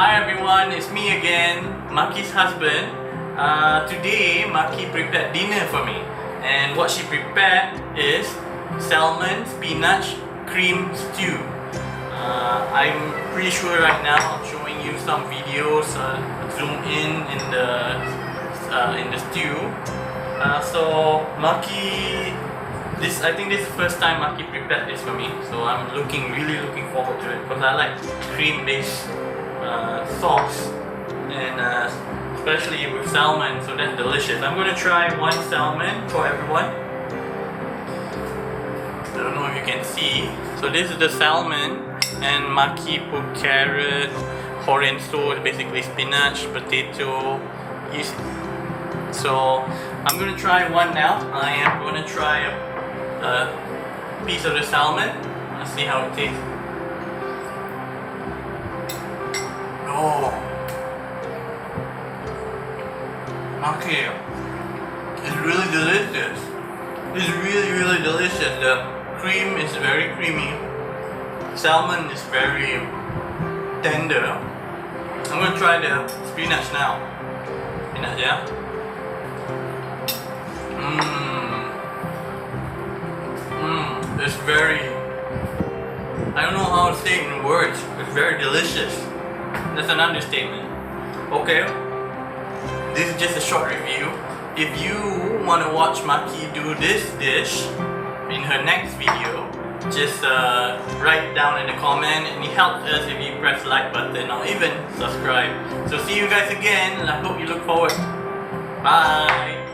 Hi everyone, it's me again, Maki's husband. Today, Maki prepared dinner for me. And what she prepared is Salmon Spinach Cream Stew. I'm pretty sure right now I'm showing you some videos, zoom in the stew. So Maki, I think this is the first time Maki prepared this for me. So I'm really looking forward to it because I like cream-based sauce, and especially with salmon, so that's delicious. I'm gonna try one salmon for everyone. I don't know if you can see. So this is the salmon, and Maki put carrot, horenso, basically spinach, potato. So I'm gonna try one now. I am gonna try a piece of the salmon. Let's see how it tastes. Oh, okay, it's really delicious. It's really delicious. The cream is very creamy. Salmon is very tender. I'm gonna try the spinach now. Spinach, yeah. It's very, I don't know how to say it in words. It's very delicious. That's an understatement. Okay, this is just a short review. If you want to watch Maki do this dish in her next video, just write down in the comment, and it helps us if you press like button or even subscribe. So see you guys again, and I hope you look forward. Bye.